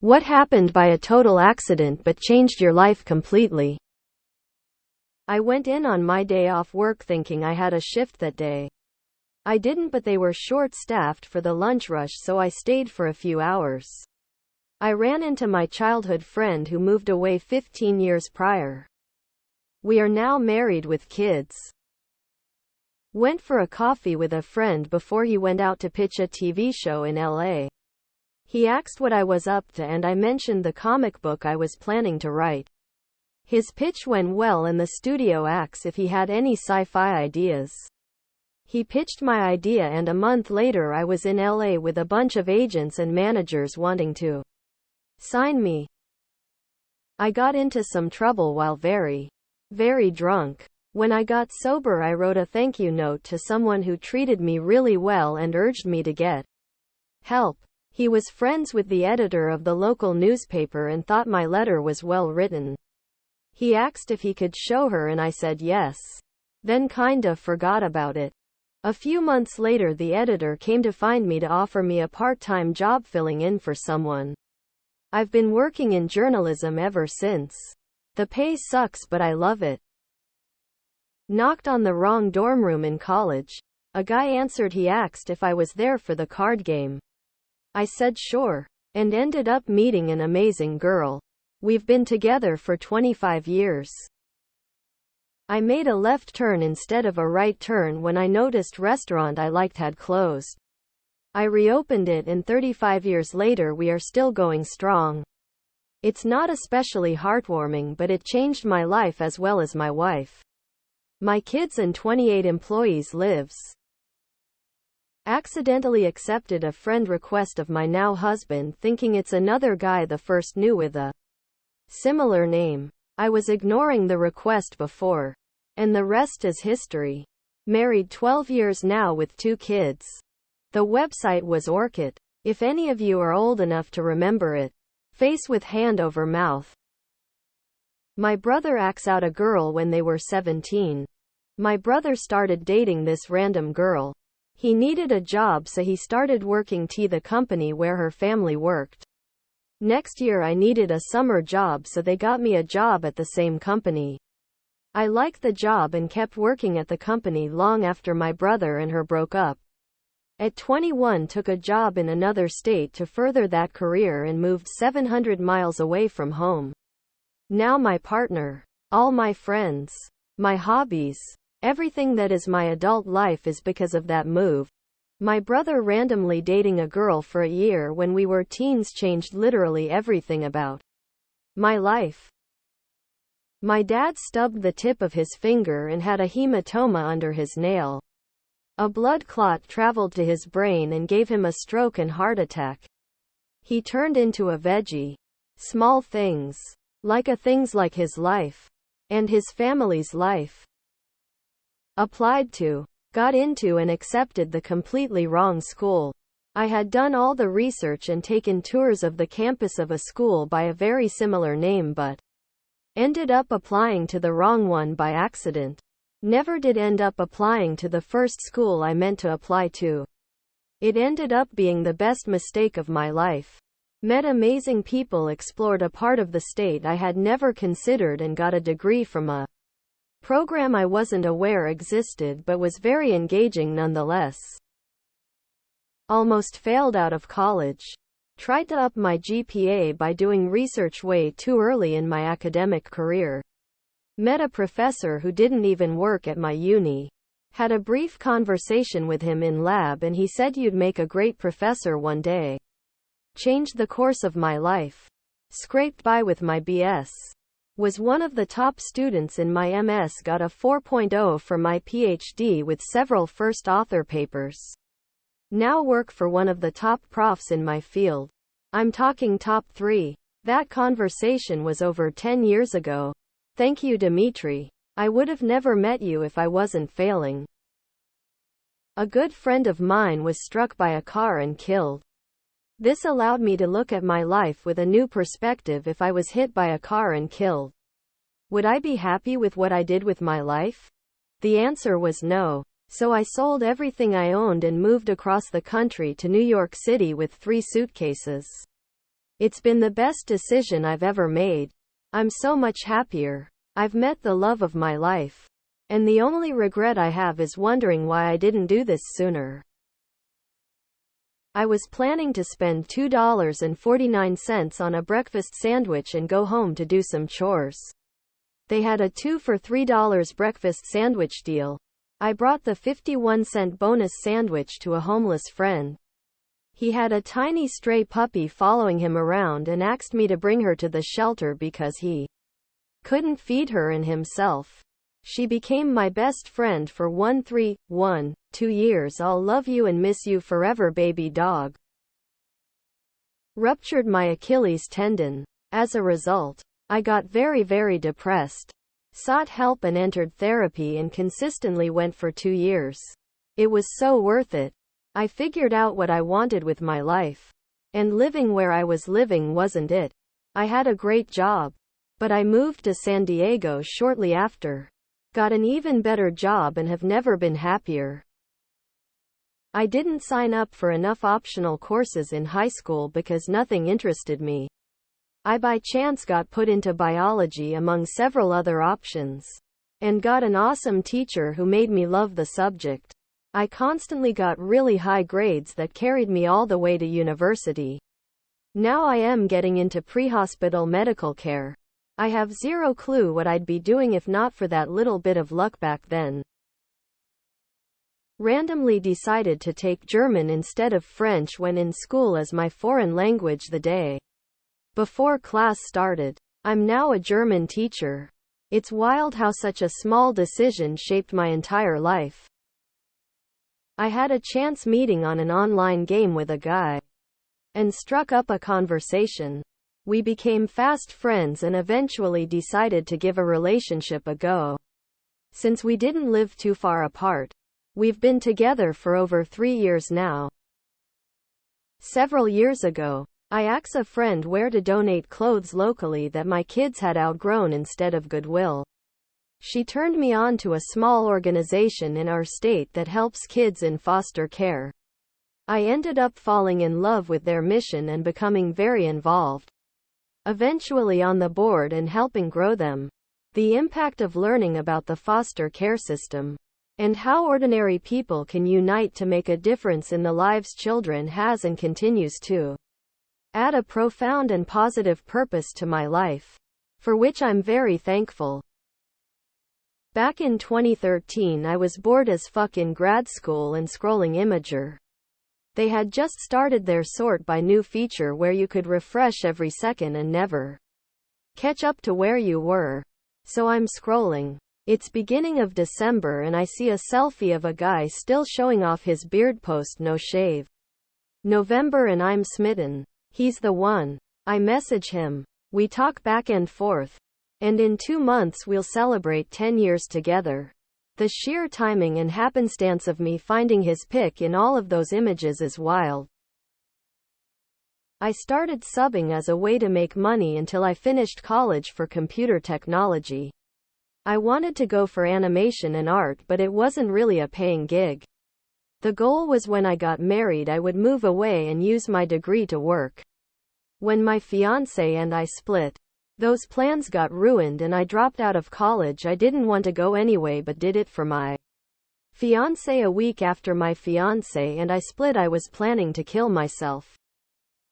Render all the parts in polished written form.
What happened by a total accident but changed your life completely? I went in on my day off work thinking I had a shift that day. I didn't, but they were short-staffed for the lunch rush, so I stayed for a few hours. I ran into my childhood friend who moved away 15 years prior. We are now married with kids. Went for a coffee with a friend before he went out to pitch a TV show in LA. He asked what I was up to and I mentioned the comic book I was planning to write. His pitch went well and the studio asked if he had any sci-fi ideas. He pitched my idea and a month later I was in LA with a bunch of agents and managers wanting to sign me. I got into some trouble while very drunk. When I got sober, I wrote a thank you note to someone who treated me really well and urged me to get help. He was friends with the editor of the local newspaper and thought my letter was well written. He asked if he could show her and I said yes. Then kinda forgot about it. A few months later the editor came to find me to offer me a part-time job filling in for someone. I've been working in journalism ever since. The pay sucks but I love it. Knocked on the wrong dorm room in college. A guy answered. He asked if I was there for the card game. I said sure, and ended up meeting an amazing girl. We've been together for 25 years. I made a left turn instead of a right turn when I noticed restaurant I liked had closed. I reopened it and 35 years later we are still going strong. It's not especially heartwarming, but it changed my life as well as my wife. My kids and 28 employees lives. Accidentally accepted a friend request of my now husband thinking it's another guy the first knew with a similar name. I was ignoring the request before. And the rest is history. Married 12 years now with 2 kids. The website was Orchid. If any of you are old enough to remember it. Face with hand over mouth. My brother asked out a girl when they were 17. My brother started dating this random girl. He needed a job so he started working at the company where her family worked. Next year I needed a summer job so they got me a job at the same company. I liked the job and kept working at the company long after my brother and her broke up. At 21 took a job in another state to further that career and moved 700 miles away from home. Now my partner, all my friends, my hobbies, everything that is my adult life is because of that move. My brother randomly dating a girl for a year when we were teens changed literally everything about my life. My dad stubbed the tip of his finger and had a hematoma under his nail. A blood clot traveled to his brain and gave him a stroke and heart attack. He turned into a veggie. Small things. Things like his life. And his family's life. Applied to. Got into and accepted the completely wrong school. I had done all the research and taken tours of the campus of a school by a very similar name but ended up applying to the wrong one by accident. Never did end up applying to the first school I meant to apply to. It ended up being the best mistake of my life. Met amazing people, explored a part of the state I had never considered and got a degree from a program I wasn't aware existed but was very engaging nonetheless. Almost failed out of college. Tried to up my GPA by doing research way too early in my academic career. Met a professor who didn't even work at my uni. Had a brief conversation with him in lab and he said you'd make a great professor one day. Changed the course of my life. Scraped by with my BS. Was one of the top students in my MS, got a 4.0 for my PhD with several first author papers. Now work for one of the top profs in my field. I'm talking top 3. That conversation was over 10 years ago. Thank you, Dimitri. I would have never met you if I wasn't failing. A good friend of mine was struck by a car and killed. This allowed me to look at my life with a new perspective. If I was hit by a car and killed, would I be happy with what I did with my life? The answer was no. So I sold everything I owned and moved across the country to New York City with 3 suitcases. It's been the best decision I've ever made. I'm so much happier. I've met the love of my life. And the only regret I have is wondering why I didn't do this sooner. I was planning to spend $2.49 on a breakfast sandwich and go home to do some chores. They had a 2 for $3 breakfast sandwich deal. I brought the 51-cent bonus sandwich to a homeless friend. He had a tiny stray puppy following him around and asked me to bring her to the shelter because he couldn't feed her and himself. She became my best friend for 2 years. I'll love you and miss you forever, baby dog. Ruptured my Achilles tendon. As a result, I got very depressed. Sought help and entered therapy and consistently went for 2 years. It was so worth it. I figured out what I wanted with my life. And living where I was living wasn't it. I had a great job. But I moved to San Diego shortly after. Got an even better job and have never been happier. I didn't sign up for enough optional courses in high school because nothing interested me. I by chance got put into biology among several other options. And got an awesome teacher who made me love the subject. I constantly got really high grades that carried me all the way to university. Now I am getting into pre-hospital medical care. I have zero clue what I'd be doing if not for that little bit of luck back then. Randomly decided to take German instead of French when in school as my foreign language the day before class started. I'm now a German teacher. It's wild how such a small decision shaped my entire life. I had a chance meeting on an online game with a guy and struck up a conversation. We became fast friends and eventually decided to give a relationship a go. Since we didn't live too far apart, we've been together for over 3 years now. Several years ago, I asked a friend where to donate clothes locally that my kids had outgrown instead of Goodwill. She turned me on to a small organization in our state that helps kids in foster care. I ended up falling in love with their mission and becoming very involved. Eventually on the board and helping grow them. The impact of learning about the foster care system and how ordinary people can unite to make a difference in the lives children has and continues to add a profound and positive purpose to my life, for which I'm very thankful. Back in 2013 I was bored as fuck in grad school and scrolling Imager. They had just started their sort by new feature where you could refresh every second and never catch up to where you were. So I'm scrolling. It's beginning of December and I see a selfie of a guy still showing off his beard post no shave. November and I'm smitten. He's the one. I message him. We talk back and forth. And in 2 months we'll celebrate 10 years together. The sheer timing and happenstance of me finding his pic in all of those images is wild. I started subbing as a way to make money until I finished college for computer technology. I wanted to go for animation and art, but it wasn't really a paying gig. The goal was when I got married I would move away and use my degree to work. When my fiancé and I split, those plans got ruined and I dropped out of college. I didn't want to go anyway but did it for my fiancé. A week after my fiancé and I split I was planning to kill myself.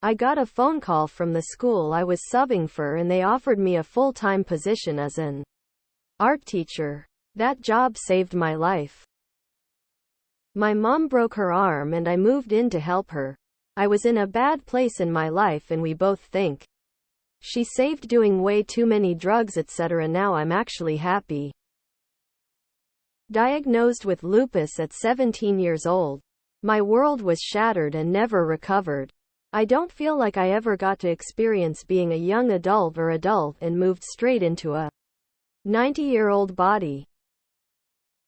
I got a phone call from the school I was subbing for and they offered me a full-time position as an art teacher. That job saved my life. My mom broke her arm and I moved in to help her. I was in a bad place in my life and we both think she saved doing way too many drugs etc. Now I'm actually happy. Diagnosed with lupus at 17 years old. My world was shattered and never recovered. I don't feel like I ever got to experience being a young adult and moved straight into a 90-year-old body.